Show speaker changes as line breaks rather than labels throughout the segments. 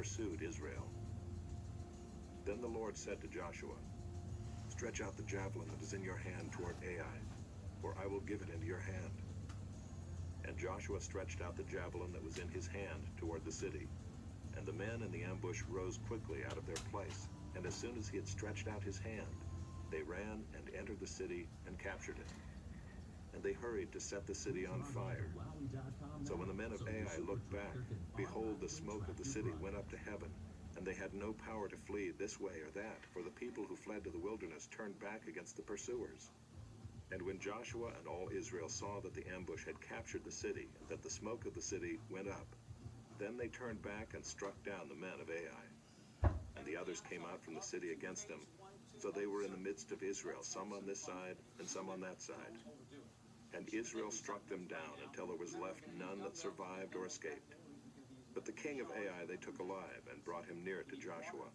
pursued Israel. Then the Lord said to Joshua, "Stretch out the javelin that is in your hand toward Ai, for I will give it into your hand." And Joshua stretched out the javelin that was in his hand toward the city. And the men in the ambush rose quickly out of their place, and as soon as he had stretched out his hand, they ran and entered the city and captured it. And they hurried to set the city on fire. So when the men of Ai looked back, behold, the smoke of the city went up to heaven, and they had no power to flee this way or that, for the people who fled to the wilderness turned back against the pursuers. And when Joshua and all Israel saw that the ambush had captured the city, and that the smoke of the city went up, then they turned back and struck down the men of Ai. And the others came out from the city against them. So they were in the midst of Israel, some on this side and some on that side. And Israel struck them down until there was left none that survived or escaped. But the king of Ai they took alive and brought him near to Joshua.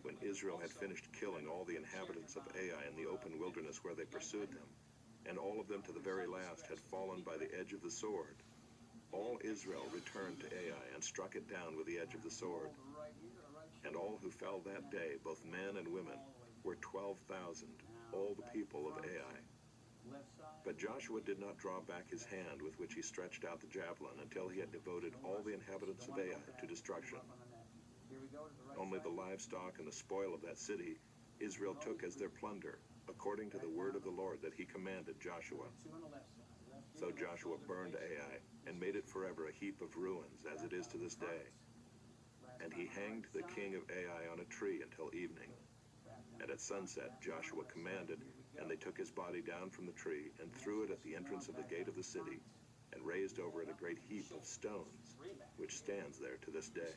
When Israel had finished killing all the inhabitants of Ai in the open wilderness where they pursued them, and all of them to the very last had fallen by the edge of the sword, all Israel returned to Ai and struck it down with the edge of the sword. And all who fell that day, both men and women, were 12,000, all the people of Ai. But Joshua did not draw back his hand with which he stretched out the javelin until he had devoted all the inhabitants of Ai to destruction. Only the livestock and the spoil of that city Israel took as their plunder, according to the word of the Lord that he commanded Joshua. So Joshua burned Ai and made it forever a heap of ruins, as it is to this day. And he hanged the king of Ai on a tree until evening. And at sunset Joshua commanded, and they took his body down from the tree and threw it at the entrance of the gate of the city, and raised over it a great heap of stones, which stands there to this day.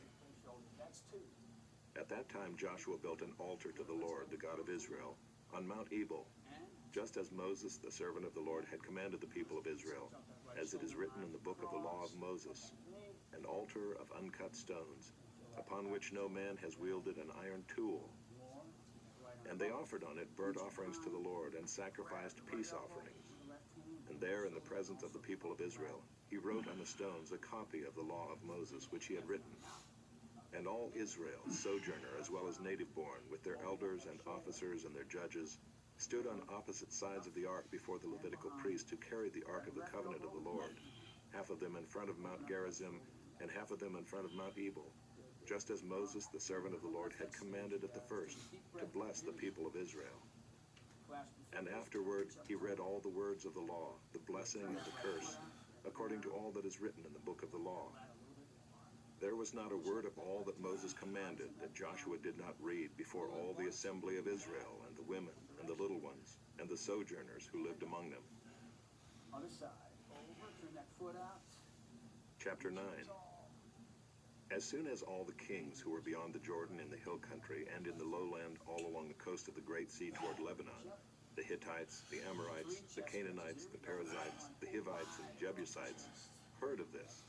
At that time Joshua built an altar to the Lord, the God of Israel, on Mount Ebal, just as Moses, the servant of the Lord, had commanded the people of Israel, as it is written in the book of the law of Moses, an altar of uncut stones, upon which no man has wielded an iron tool. And they offered on it burnt offerings to the Lord, and sacrificed peace offerings. And there, in the presence of the people of Israel, he wrote on the stones a copy of the law of Moses, which he had written. And all Israel, sojourner as well as native-born, with their elders and officers and their judges, stood on opposite sides of the ark before the Levitical priests who carried the ark of the covenant of the Lord, half of them in front of Mount Gerizim, and half of them in front of Mount Ebal, just as Moses, the servant of the Lord, had commanded at the first, to bless the people of Israel. And afterward he read all the words of the law, the blessing and the curse, according to all that is written in the book of the law. There was not a word of all that Moses commanded that Joshua did not read before all the assembly of Israel, and the women, and the little ones, and the sojourners who lived among them.
Other side. Over, turn that foot out.
Chapter 9. As soon as all the kings who were beyond the Jordan in the hill country and in the lowland all along the coast of the Great Sea toward Lebanon, the Hittites, the Amorites, the Canaanites, the Perizzites, the Hivites, and the Jebusites, heard of this,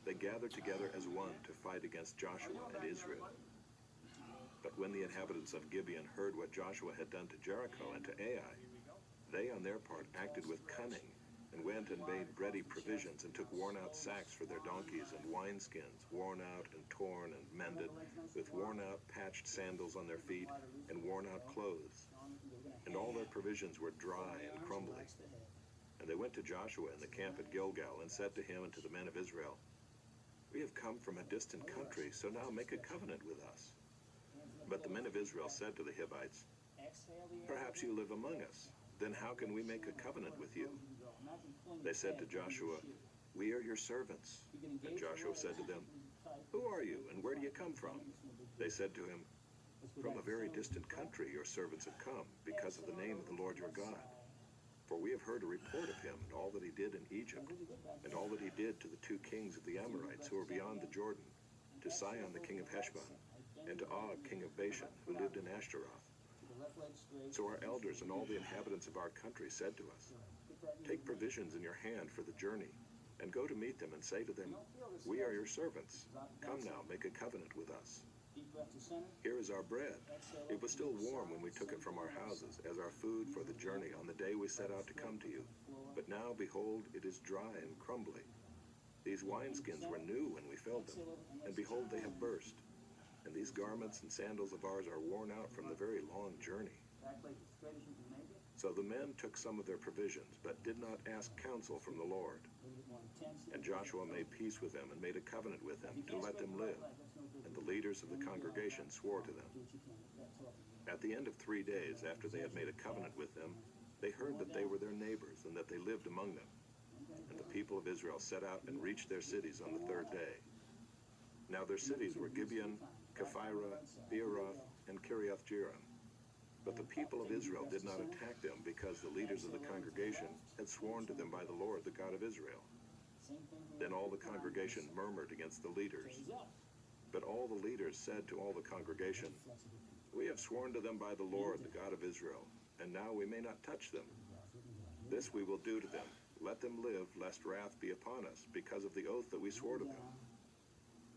they gathered together as one to fight against Joshua and Israel. But when the inhabitants of Gibeon heard what Joshua had done to Jericho and to Ai, they on their part acted with cunning, and went and made ready provisions, and took worn-out sacks for their donkeys, and wineskins, worn out and torn and mended, with worn-out patched sandals on their feet, and worn-out clothes. And all their provisions were dry and crumbly. And they went to Joshua in the camp at Gilgal, and said to him and to the men of Israel, "We have come from a distant country, so now make a covenant with us." But the men of Israel said to the Hivites, "Perhaps you live among us. Then how can we make a covenant with you?" They said to Joshua, "We are your servants." And Joshua said to them, "Who are you, and where do you come from?" They said to him, "From a very distant country your servants have come, because of the name of the Lord your God. For we have heard a report of him, and all that he did in Egypt, and all that he did to the 2 kings of the Amorites who were beyond the Jordan, to Sihon the king of Heshbon, and to Og king of Bashan, who lived in Ashtaroth. So our elders and all the inhabitants of our country said to us, 'Take provisions in your hand for the journey, and go to meet them and say to them, "We are your servants. Come now, make a covenant with us. Here is our bread. It was still warm when we took it from our houses, as our food for the journey on the day we set out to come to you. But now, behold, it is dry and crumbly. These wineskins were new when we filled them, and behold, they have burst. And these garments and sandals of ours are worn out from the very long journey.
Act like as straight as you can make it.
So the men took some of their provisions, but did not ask counsel from the Lord.
A little bit more intense.
And Joshua made peace with them and made a covenant with them to let them live. And the leaders of the congregation swore to them.
Do what you can. That's all.
At the end of 3 days after they had made a covenant with them, they heard that they were their neighbors and that they lived among them. And the people of Israel set out and reached their cities on the 3rd day. Now their cities were Gibeon, Kephirah, Beeroth, and Kiriath-Jearim. But the people of Israel did not attack them because the leaders of the congregation had sworn to them by the Lord, the God of Israel. Then all the congregation murmured against the leaders. But all the leaders said to all the congregation, "We have sworn to them by the Lord, the God of Israel, and now we may not touch them. This we will do to them. Let them live, lest wrath be upon us, because of the oath that we swore to them."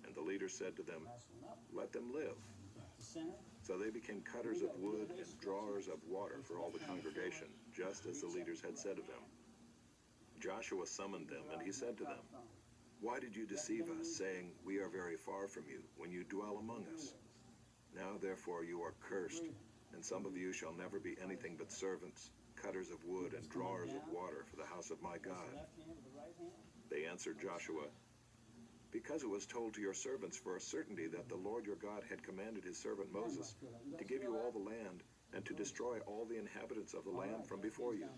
And the leaders said to them, "Let them live." So they became cutters of wood and drawers of water for all the congregation, just as the leaders had said of them. Joshua summoned them, and he said to them, "Why did you deceive us, saying, 'We are very far from you,' when you dwell among us? Now therefore you are cursed, and some of you shall never be anything but servants, cutters of wood and drawers of water for the house of my God." They answered Joshua, "Because it was told to your servants for a certainty that the Lord your God had commanded his servant Moses to give you all the land and to destroy all the inhabitants of the land from before you.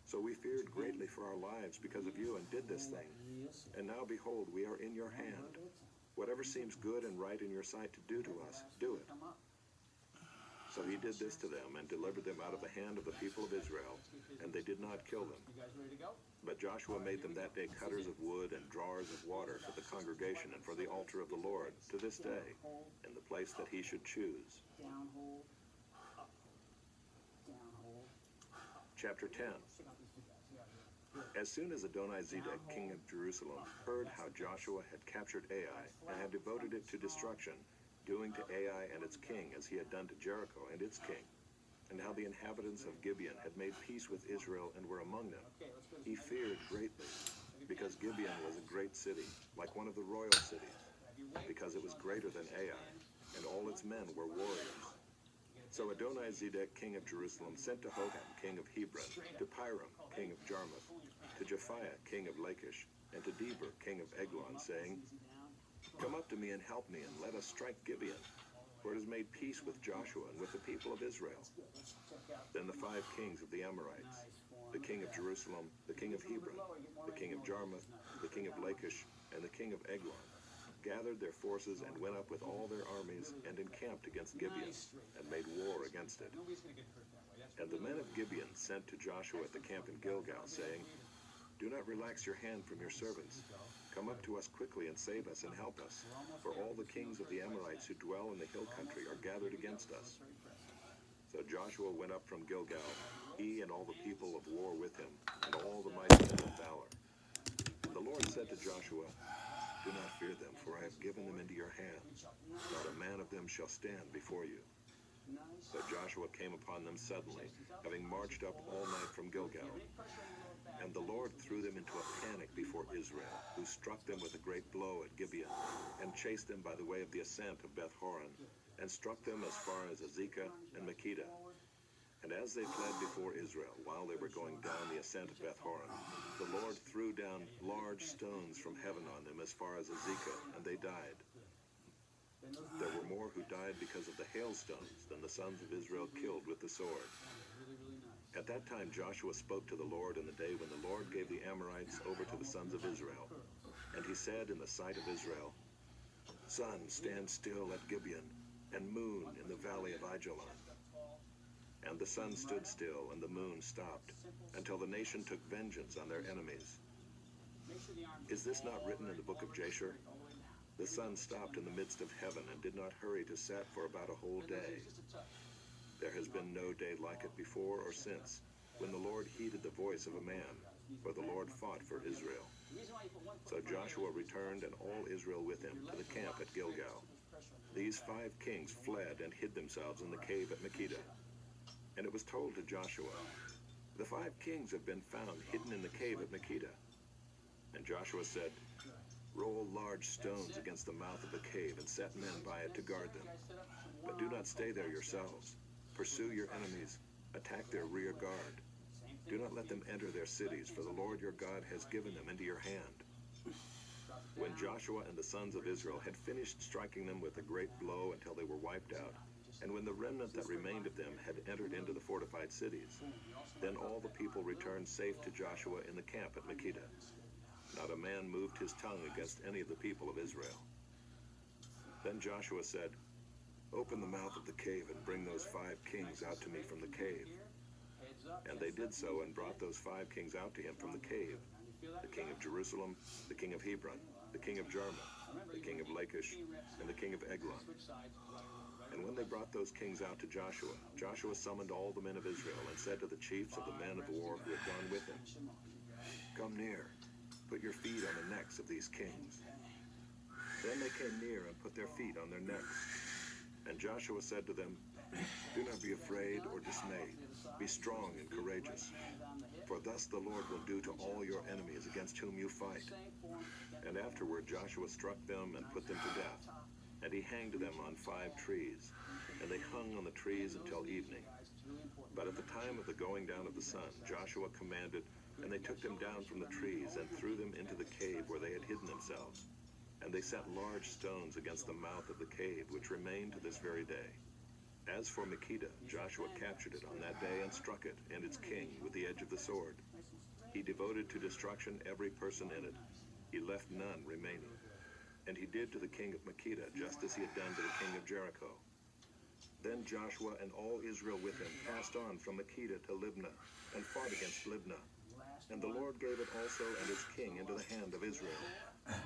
So we feared greatly for our lives because of you and did this thing. And now behold, we are in your hand. Whatever seems good and right in your sight to do to us, do it." So he did this to them and delivered them out of the hand of the people of Israel, and they did not kill them.
You guys ready to go?
But Joshua made them that day cutters of wood and drawers of water for the congregation and for the altar of the Lord to this day, in the place that he should choose.
Down hold. Up. Down hold.
Chapter 10.
Check out these two guys. Yeah.
As soon as Adonizedek, king of Jerusalem, heard how Joshua had captured Ai and had devoted it to destruction, doing to Ai and its king as he had done to Jericho and its king, and how the inhabitants of Gibeon had made peace with Israel and were among them,
Okay, let's go to
he
the
feared greatly, because Gibeon was a great city, like one of the royal cities, because it was greater than Ai, and all its men were warriors. So Adonizedek, king of Jerusalem, sent to Hoham, king of Hebron, to Piram, king of Jarmuth, to Japhiah, king of Lachish, and to Deber, king of Eglon, saying, "Come up to me and help me, and let us strike Gibeon, for it has made peace with Joshua and with the people of Israel." Then the 5 kings of the Amorites, the king of Jerusalem, the king of Hebron, the king of Jarmuth, the king of Lachish, and the king of Eglon, gathered their forces and went up with all their armies and encamped against Gibeon, and made war against it.
Nobody's gonna get hurt that way. That's
And the men of Gibeon sent to Joshua at the camp in Gilgal, saying, "Do not relax your hand from your servants. Come up to us quickly and save us and help us, for all the kings of the Amorites who dwell in the hill country are gathered against us." So Joshua went up from Gilgal, he and all the people of war with him, and all the mighty men of valor. And the Lord said to Joshua, "Do not fear them, for I have given them into your hand. Not a man of them shall stand before you." So Joshua came upon them suddenly, having marched up all night from Gilgal. And the Lord threw them into a panic before Israel, who struck them with a great blow at Gibeon, and chased them by the way of the ascent of Beth-horon, and struck them as far as Azekah and Makkedah. And as they fled before Israel, while they were going down the ascent of Beth-horon, the Lord threw down large stones from heaven on them as far as Azekah, and they died. There were more who died because of the hailstones than the sons of Israel killed with the sword. At that time Joshua spoke to the Lord in the day when the Lord gave the Amorites over to the sons of Israel. And he said in the sight of Israel, "Sun, stand still at Gibeon, and moon in the valley of Ajalon." And the sun stood still, and the moon stopped, until the nation took vengeance on their enemies. Is this not written in the book of Jasher? The sun stopped in the midst of heaven, and did not hurry to set for about a whole day. There has been no day like it before or since, when the Lord heeded the voice of a man, for the Lord fought for Israel. So Joshua returned, and all Israel with him, to the camp at Gilgal. These 5 kings fled and hid themselves in the cave at Makkedah. And it was told to Joshua, "The 5 kings have been found hidden in the cave at Makkedah." And Joshua said, Roll large stones against the mouth of the cave and set men by it to guard them. But do not stay there yourselves. Pursue your enemies. Attack their rear guard. Do not let them enter their cities, for the Lord your God has given them into your hand. When Joshua and the sons of Israel had finished striking them with a great blow until they were wiped out, and when the remnant that remained of them had entered into the fortified cities, then all the people returned safe to Joshua in the camp at Makkedah. Not a man moved his tongue against any of the people of Israel. Then Joshua said, "Open the mouth of the cave and bring those 5 kings out to me from the cave." And they did so and brought those 5 kings out to him from the cave, the king of Jerusalem, the king of Hebron, the king of Jarmuth, the king of Lachish, and the king of Eglon. And when they brought those kings out to Joshua, Joshua summoned all the men of Israel and said to the chiefs of the men of war who had gone with him, "Come near, put your feet on the necks of these kings." Then they came near and put their feet on their necks. And Joshua said to them, "Do not be afraid or dismayed. Be strong and courageous. For thus the Lord will do to all your enemies against whom you fight." And afterward Joshua struck them and put them to death. And he hanged them on 5 trees. And they hung on the trees until evening. But at the time of the going down of the sun, Joshua commanded, and they took them down from the trees and threw them into the cave where they had hidden themselves. And they set large stones against the mouth of the cave, which remain to this very day. As for Makkedah, Joshua captured it on that day and struck it and its king with the edge of the sword. He devoted to destruction every person in it. He left none remaining. And he did to the king of Makkedah just as he had done to the king of Jericho. Then Joshua and all Israel with him passed on from Makkedah to Libnah and fought against Libnah. And the Lord gave it also and its king into the hand of Israel.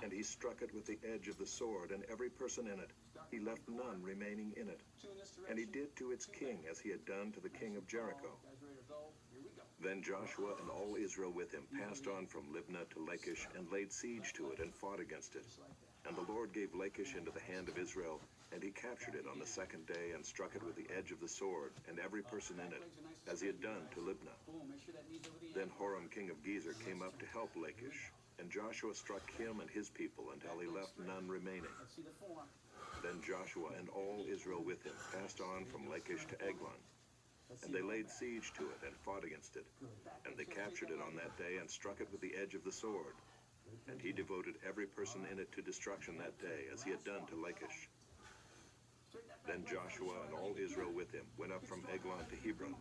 And he struck it with the edge of the sword, and every person in it. He left none remaining in it. And he did to its king as he had done to the king of Jericho. Then Joshua and all Israel with him passed on from Libnah to Lachish and laid siege to it and fought against it. And the Lord gave Lachish into the hand of Israel, and he captured it on the 2nd day and struck it with the edge of the sword, and every person in it, as he had done to Libnah. Then Horam king of Gezer came up to help Lachish, and Joshua struck him and his people until he left none remaining. Then Joshua and all Israel with him passed on from Lachish to Eglon. And they laid siege to it and fought against it. And they captured it on that day and struck it with the edge of the sword. And he devoted every person in it to destruction that day, as he had done to Lachish. Then Joshua and all Israel with him went up from Eglon to Hebron.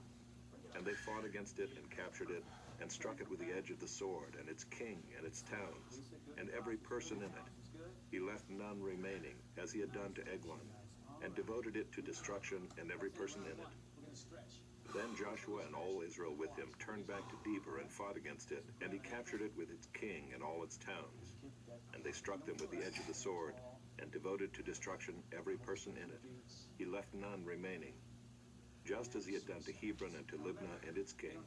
And they fought against it and captured it, and struck it with the edge of the sword, and its king and its towns, and every person in it. He left none remaining, as he had done to Eglon, and devoted it to destruction, and every person in it. Then Joshua and all Israel with him turned back to Debir and fought against it, and he captured it with its king and all its towns. And they struck them with the edge of the sword, and devoted to destruction every person in it. He left none remaining. Just as he had done to Hebron and to Libnah and its king,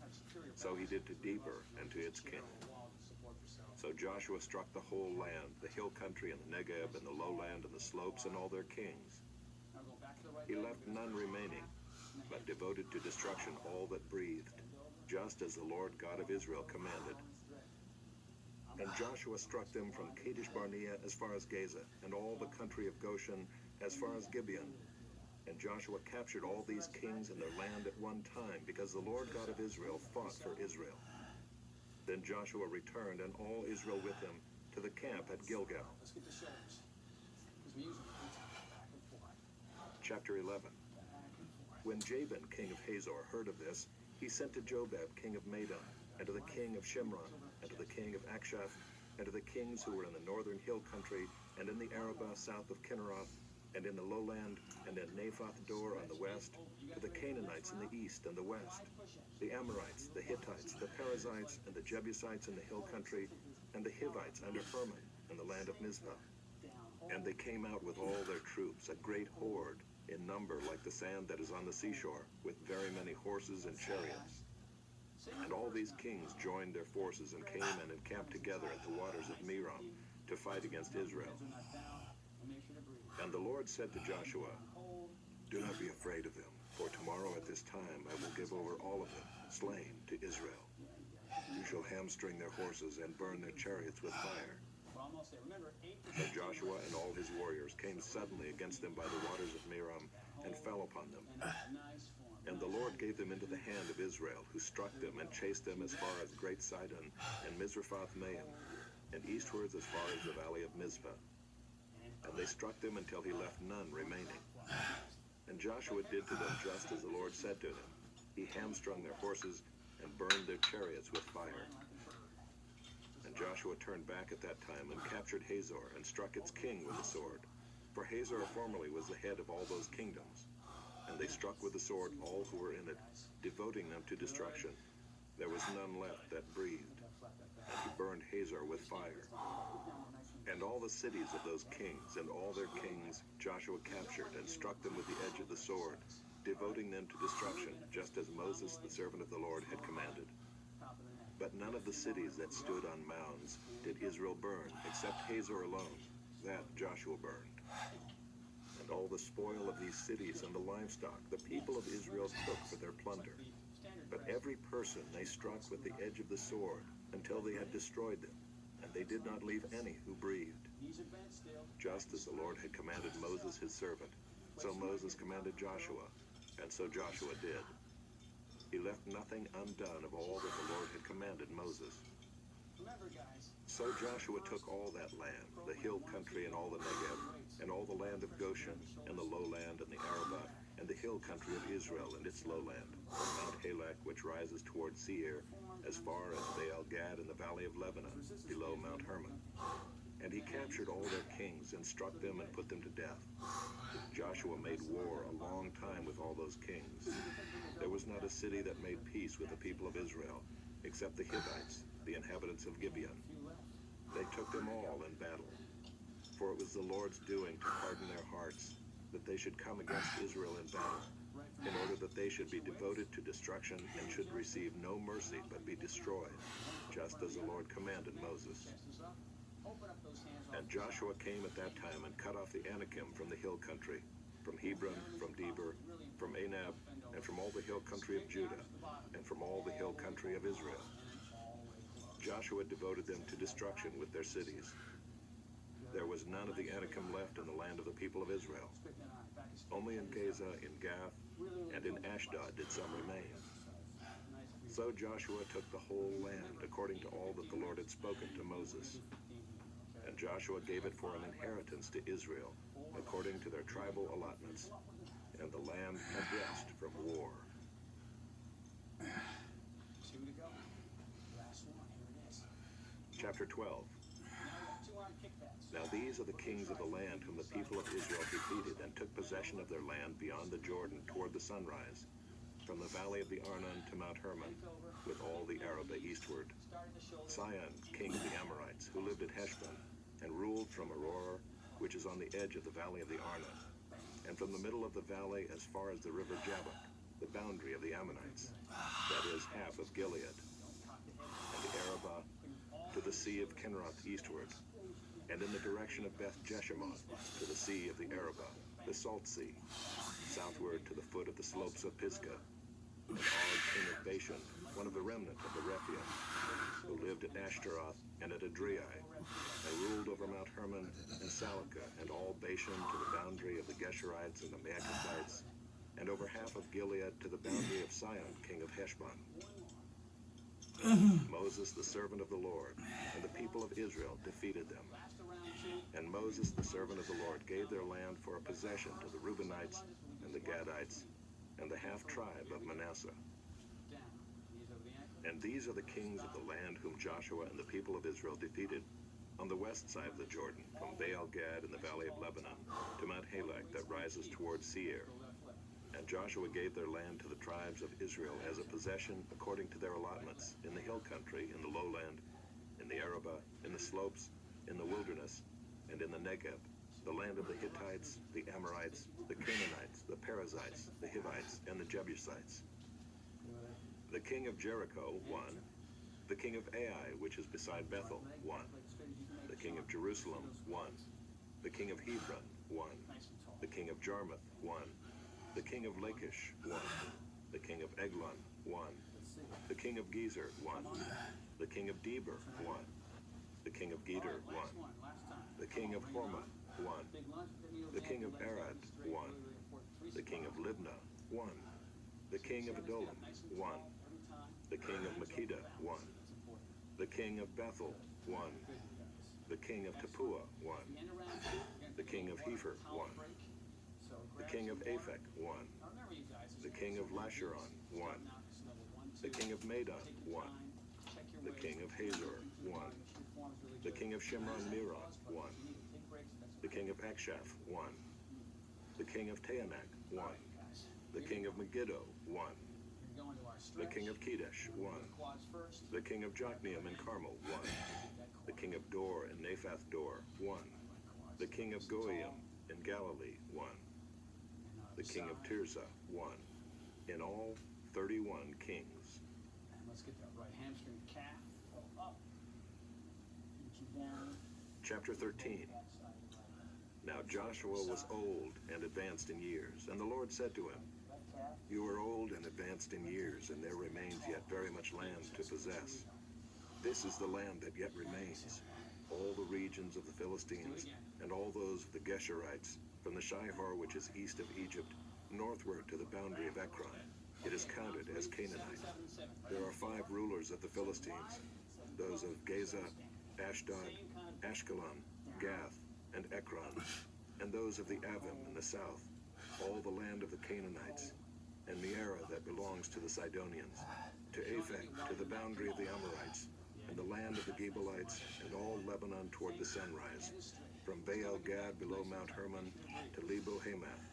so he did to Debir and to its king. So Joshua struck the whole land, the hill country and the Negeb and the lowland and the slopes and all their kings. He left none remaining, but devoted to destruction all that breathed, just as the Lord God of Israel commanded. And Joshua struck them from Kadesh Barnea as far as Gaza, and all the country of Goshen as far as Gibeon. And Joshua captured all these kings and their land at one time, because the Lord God of Israel fought for Israel. Then Joshua returned, and all Israel with him, to the camp at Gilgal. Chapter 11. When Jabin, king of Hazor, heard of this, he sent to Jobab, king of Madon, and to the king of Shimron, and to the king of Akshaph, and to the kings who were in the northern hill country, and in the Arabah south of Kinneroth, and in the lowland, and in Naphoth Dor on the west, to the Canaanites in the east and the west, the Amorites, the Hittites, the Perizzites, and the Jebusites in the hill country, and the Hivites under Hermon, in the land of Mizpah. And they came out with all their troops, a great horde, in number like the sand that is on the seashore, with very many horses and chariots. And all these kings joined their forces and came and encamped together at the waters of Merom to fight against Israel. And the Lord said to Joshua, "Do not be afraid of them, for tomorrow at this time I will give over all of them, slain, to Israel. You shall hamstring their horses and burn their chariots with fire.
almost there. Remember, 8 to
So Joshua and all his warriors came suddenly against them by the waters of Merom and fell upon them.
and a nice form.
And the Lord gave them into the hand of Israel, who struck them and chased them as far as Great Sidon and Mizrephoth-Maim, and eastwards as far as the valley of Mizpah. And they struck them until he left none remaining. And Joshua did to them just as the Lord said to him. He hamstrung their horses and burned their chariots with fire. And Joshua turned back at that time and captured Hazor and struck its king with the sword. For Hazor formerly was the head of all those kingdoms. And they struck with the sword all who were in it, devoting them to destruction. There was none left that breathed. And he burned Hazor with fire. And all the cities of those kings and all their kings Joshua captured and struck them with the edge of the sword, devoting them to destruction, just as Moses, the servant of the Lord, had commanded. But none of the cities that stood on mounds did Israel burn, except Hazor alone. That Joshua burned. And all the spoil of these cities and the livestock the people of Israel took for their plunder. But every person they struck with the edge of the sword until they had destroyed them, and they did not leave any who breathed. Just as the Lord had commanded Moses his servant, so Moses commanded Joshua, and so Joshua did. He left nothing undone of all that the Lord had commanded Moses.
Remember, guys,
So Joshua took all that land, the hill country and all the Negev, and all the land of Goshen, and the lowland and the Arabah, and the hill country of Israel and its lowland, from Mount Halak, which rises toward Seir, as far as Baal-Gad in the valley of Lebanon, below Mount Hermon. And he captured all their kings, and struck them and put them to death. Joshua made war a long time with all those kings. There was not a city that made peace with the people of Israel, except the Hittites, the inhabitants of Gibeon. They took them all in battle. For it was the Lord's doing to harden their hearts, that they should come against Israel in battle, in order that they should be devoted to destruction and should receive no mercy but be destroyed, just as the Lord commanded Moses. And Joshua came at that time and cut off the Anakim from the hill country, from Hebron, from Debir, from Anab, and from all the hill country of Judah, and from all the hill country of Israel. Joshua devoted them to destruction with their cities. There was none of the Anakim left in the land of the people of Israel. Only in Gaza, in Gath, and in Ashdod did some remain. So Joshua took the whole land according to all that the Lord had spoken to Moses. And Joshua gave it for an inheritance to Israel, according to their tribal allotments. And the land had rest from war.
2 to go. Last one, here it is.
Chapter 12.
Now we got 2 armed kickbacks.
Now these are the kings of the land whom the people of Israel defeated and took possession of their land beyond the Jordan toward the sunrise, from the valley of the Arnon to Mount Hermon, with all the Arabah eastward. Sihon, king of the Amorites, who lived at Heshbon, and ruled from Aroer, which is on the edge of the valley of the Arnon, and from the middle of the valley as far as the river Jabbok, the boundary of the Ammonites, that is, half of Gilead, and the Arabah to the sea of Kinroth eastward, and in the direction of Beth Jeshimoth to the sea of the Arabah, the Salt Sea, southward to the foot of the slopes of Pisgah, and Og, king of Bashan, one of the remnant of the Rephaim, who lived at Ashtaroth and at Adriai, and ruled over Mount Hermon and Salakah and all Bashan to the boundary of the Geshurites and the Maacathites, and over half of Gilead to the boundary of Sihon, king of Heshbon. Moses, the servant of the Lord, and the people of Israel defeated them. And Moses, the servant of the Lord, gave their land for a possession to the Reubenites and the Gadites and the half-tribe of Manasseh. And these are the kings of the land whom Joshua and the people of Israel defeated on the west side of the Jordan, from Baal-Gad in the valley of Lebanon to Mount Halak that rises toward Seir. And Joshua gave their land to the tribes of Israel as a possession according to their allotments, in the hill country, in the lowland, in the Arabah, in the slopes, in the wilderness, and in the Negev, the land of the Hittites, the Amorites, the Canaanites, the Perizzites, the Hivites, and the Jebusites. The king of Jericho won. The king of Ai, which is beside Bethel, won. The king of Jerusalem won. The king of Hebron won. The king of Jarmuth won. The king of Lachish won. The king of Eglon won. The king of Gezer won. The king of Debir won. The king of Gedor
All right, last
won.
one, last time.
The king of
Come on, bring it
Hormah
on.
won.
Big lunch, get me those
The king of
ankle legs
Arad
nice and straight,
won.
really, really important. Three
The king of
squats.
Libnah won. The king of
See how they
Adullam
get nice and
won.
tall every time?
The king of
Hands off
Makkedah
the balance.
won.
That's important.
The king of Bethel won.
Good, you guys.
The king of Tappuah won.
The end around two, you're gonna
The
take a
king
little
of
water,
Hepher
towel
won.
break. So
The
grab
king
some
of
water.
Aphek won.
Now remember, you guys,
The king of Lasharon won. The king of Madon won. The king of Hazor won. The king of Shimron Meron won. The king of Akshaph won. The king of Taanach won. The king of Megiddo won. The king of Kedesh won. The king of Jokneam and Carmel won. The king of Dor and Naphath Dor won. The king of Goiim in Galilee won. The king of Tirzah won. In all, 31 kings.
And let's get that right hamstring calf. Go up. Reach down.
Chapter 13. Now Joshua was old and advanced in years, and the Lord said to him, "You are old and advanced in years, and there remains yet very much land to possess. This is the land that yet remains, all the regions of the Philistines, and all those of the Geshurites, from the Shihor which is east of Egypt, northward to the boundary of Ekron. It is counted as Canaanite. There are 5 rulers of the Philistines, those of Gaza, Ashdod, Ashkelon, Gath, and Ekron, and those of the Avim in the south, all the land of the Canaanites, and Mearah that belongs to the Sidonians, to Aphek, to the boundary of the Amorites, and the land of the Gebalites, and all Lebanon toward the sunrise, from Baal Gad below Mount Hermon to Lebo Hamath,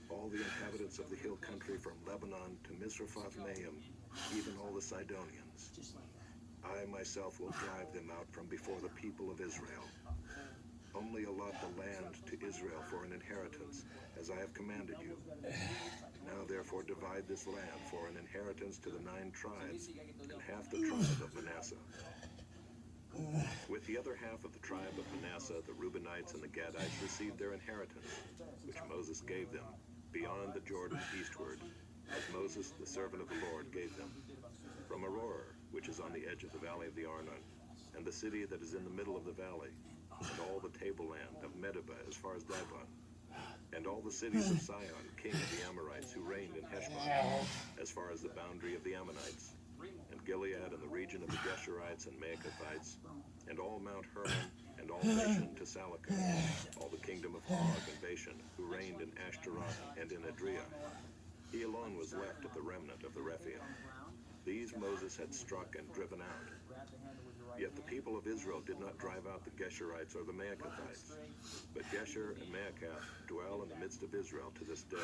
all the inhabitants of the hill country from Lebanon to Misrephoth Maim, even all the Sidonians. I myself will drive them out from before the people of Israel. Only allot the land to Israel for an inheritance, as I have commanded you. Now therefore divide this land for an inheritance to the 9 tribes, and half the tribe of Manasseh. With the other half of the tribe of Manasseh, the Reubenites and the Gadites received their inheritance, which Moses gave them, beyond the Jordan eastward, as Moses, the servant of the Lord, gave them, from Aroer, which is on the edge of the valley of the Arnon, and the city that is in the middle of the valley, and all the tableland of Medeba as far as Dibon, and all the cities of Sihon, king of the Amorites, who reigned in Heshbon, as far as the boundary of the Ammonites, and Gilead and the region of the Geshurites and Maacathites, and all Mount Hermon, and all Bashan to Salakah, all the kingdom of Og and Bashan, who reigned in Ashtaroth and in Adriah. He alone was left of the remnant of the Rephaim. These Moses had struck and driven out. Yet the people of Israel did not drive out the Geshurites or the Maacathites, but Gesher and Maacath dwell in the midst of Israel to this day.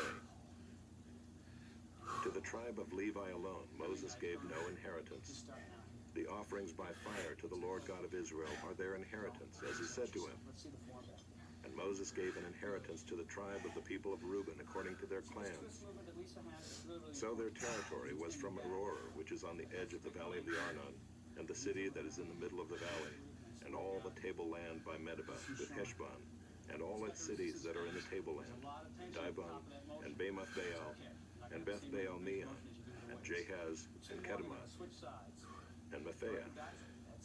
To the tribe of Levi alone Moses gave no inheritance. The offerings by fire to the Lord God of Israel are their inheritance, as he said to him. And Moses gave an inheritance to the tribe of the people of Reuben according to their clans. So their territory was from Aroer, which is on the edge of the valley of the Arnon, and the city that is in the middle of the valley, and all the tableland by Medeba with Heshbon, and all its cities that are in the tableland, Dibon, and Bamoth Baal, and Beth Baal Meon, and Jahaz, and Kedemoth, and Maphaiah,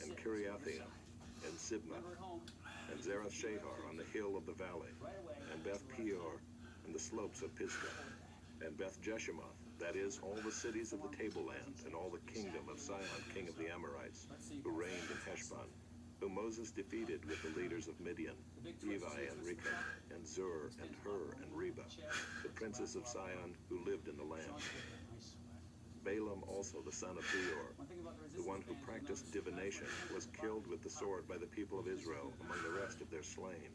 and Kiriathaim, and Sibmah, and Zerath Shahar on the hill of the valley, and Beth Peor, and the slopes of Pisgah, and Beth Jeshimoth, that is, all the cities of the tableland, and all the kingdom of Sihon, king of the Amorites, who reigned in Heshbon, whom Moses defeated with the leaders of Midian, Evi and Rechab, and Zur, and Hur, and Reba, the princes of Sihon, who lived in the land. Balaam also, the son of Beor, the one who practiced divination, was killed with the sword by the people of Israel among the rest of their slain.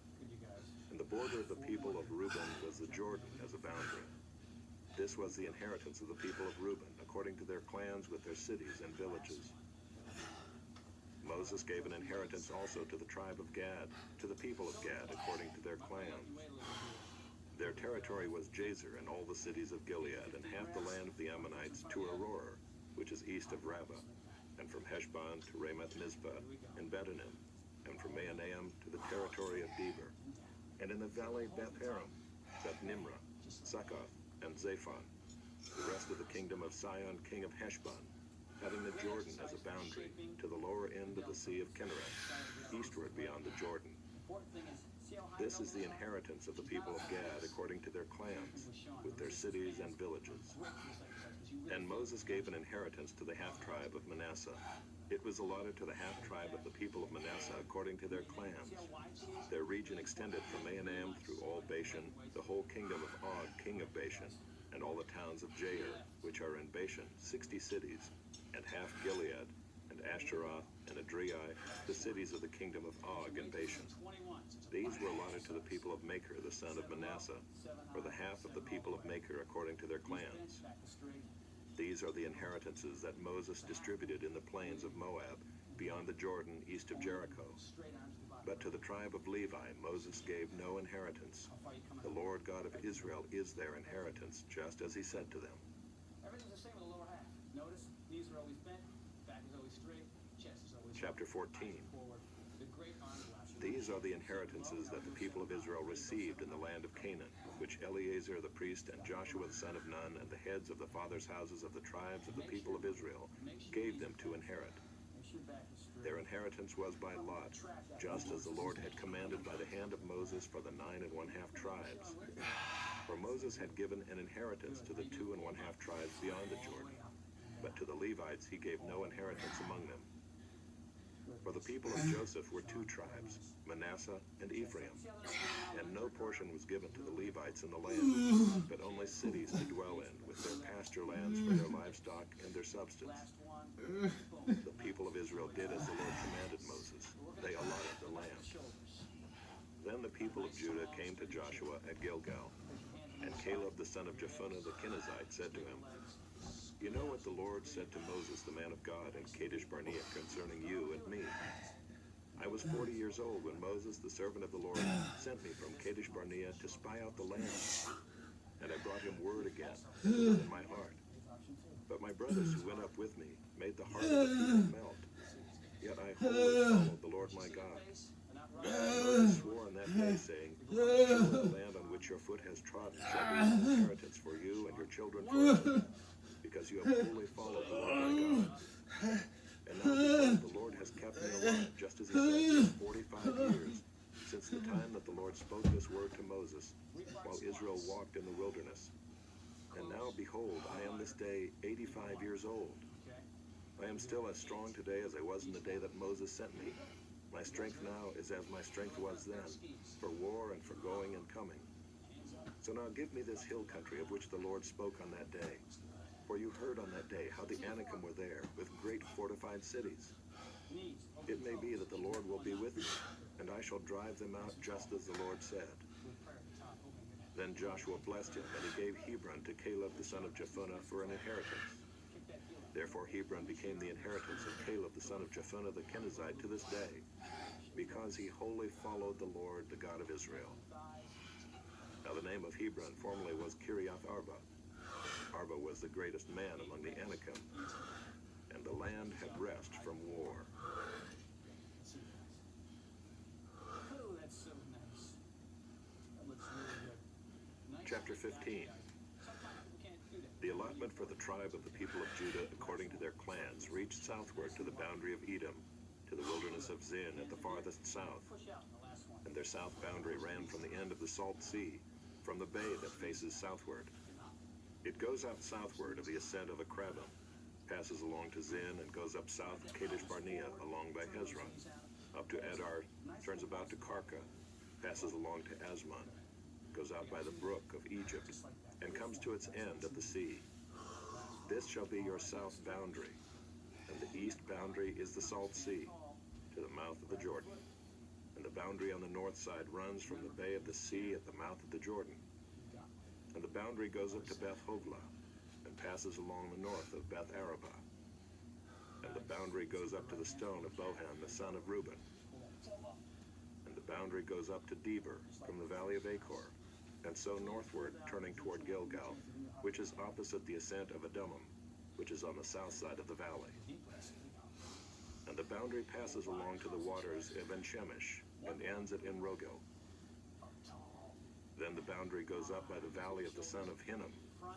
And the border of the people of Reuben was the Jordan as a boundary. This was the inheritance of the people of Reuben, according to their clans with their cities and villages. Moses gave an inheritance also to the tribe of Gad, to the people of Gad, according to their clans. Their territory was Jazer and all the cities of Gilead, and half the land of the Ammonites to Aroer, which is east of Rabbah, and from Heshbon to Ramoth Mizpah and Betonim, and from Mahanaim to the territory of Deber, and in the valley Beth-Haram, Beth-Nimrah, Succoth, and Zaphon, the rest of the kingdom of Sihon, king of Heshbon, having the Jordan as a boundary to the lower end of the Sea of Kinneret, eastward beyond the Jordan. This is the inheritance of the people of Gad according to their clans, with their cities and villages. And Moses gave an inheritance to the half-tribe of Manasseh. It was allotted to the half-tribe of the people of Manasseh according to their clans. Their region extended from Mahanaim through all Bashan, the whole kingdom of Og, king of Bashan, and all the towns of Jair, which are in Bashan, 60 cities, and half Gilead, and Ashtaroth, and Adriai, the cities of the kingdom of Og in Bashan. These were allotted to the people of Machir, the son of Manasseh, for the half of the people of Machir according to their clans. These are the inheritances that Moses distributed in the plains of Moab, beyond the Jordan, east of Jericho. But to the tribe of Levi, Moses gave no inheritance. The Lord God of Israel is their inheritance, just as he said to them.
Everything's the same with the lower half. Notice, knees are always bent, back is always straight, chest is always
Chapter 14.
forward. The great arm flash.
These are the inheritances that the people of Israel received in the land of Canaan, which Eleazar the priest and Joshua the son of Nun and the heads of the fathers' houses of the tribes of the people of Israel gave them to inherit. Their inheritance was by lot, just as the Lord had commanded by the hand of Moses for the 9 1/2 tribes. For Moses had given an inheritance to the 2 1/2 tribes beyond the Jordan, but to the Levites he gave no inheritance among them. For the people of Joseph were 2 tribes, Manasseh and Ephraim, and no portion was given to the Levites in the land, but only cities to dwell in, with their pasture lands for their livestock and their substance. The people of Israel did as the Lord commanded Moses. They allotted the land. Then the people of Judah came to Joshua at Gilgal, and Caleb the son of Jephunneh the Kenizzite said to him, "You know what the Lord said to Moses, the man of God, in Kadesh Barnea concerning you and me. I was 40 years old when Moses, the servant of the Lord, sent me from Kadesh Barnea to spy out the land. And I brought him word again, in my heart. But my brothers who went up with me made the heart of the people melt. Yet I wholly followed the Lord my God. Moses swore on that day, saying, the land on which your foot has trodden shall be an inheritance for you and your children forever, because you have wholly followed the Lord my God. And now behold, the Lord has kept me alive, just as he said, these 45 years, since the time that the Lord spoke this word to Moses, while Israel walked in the wilderness. And now behold, I am this day 85 years old. I am still as strong today as I was in the day that Moses sent me. My strength now is as my strength was then, for war and for going and coming. So now give me this hill country of which the Lord spoke on that day. For you heard on that day how the Anakim were there, with great fortified cities. It may be that the Lord will be with me, and I shall drive them out just as the Lord said." Then Joshua blessed him, and he gave Hebron to Caleb the son of Jephunneh for an inheritance. Therefore Hebron became the inheritance of Caleb the son of Jephunneh the Kenizzite to this day, because he wholly followed the Lord, the God of Israel. Now the name of Hebron formerly was Kiriath Arba. Arba was the greatest man among the Anakim, and the land had rest from war.
Oh, that's so nice. That looks really good. Nice.
Chapter 15. The allotment for the tribe of the people of Judah according to their clans reached southward to the boundary of Edom, to the wilderness of Zin at the farthest south, and their south boundary ran from the end of the Salt Sea, from the bay that faces southward. It goes out southward of the ascent of Akrabim, passes along to Zin, and goes up south of Kadesh Barnea along by Hezron, up to Adar, turns about to Karka, passes along to Asmon, goes out by the brook of Egypt, and comes to its end at the sea. This shall be your south boundary, and the east boundary is the Salt Sea, to the mouth of the Jordan. And the boundary on the north side runs from the bay of the sea at the mouth of the Jordan. And the boundary goes up to Beth Hoglah, and passes along the north of Beth Arabah. And the boundary goes up to the stone of Bohan, the son of Reuben. And the boundary goes up to Deber, from the valley of Achor, and so northward, turning toward Gilgal, which is opposite the ascent of Adumim, which is on the south side of the valley. And the boundary passes along to the waters of En-Shemesh, and ends at En-Rogel. Then the boundary goes up by the valley of the son of Hinnom,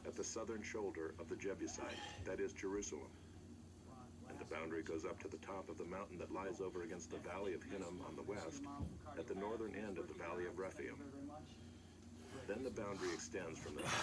at the southern shoulder of the Jebusite, that is Jerusalem. boundary goes up to the top of the mountain that lies over against the Valley of Hinnom on the west, at the northern end of the Valley of Rephaim. Then the boundary extends from the top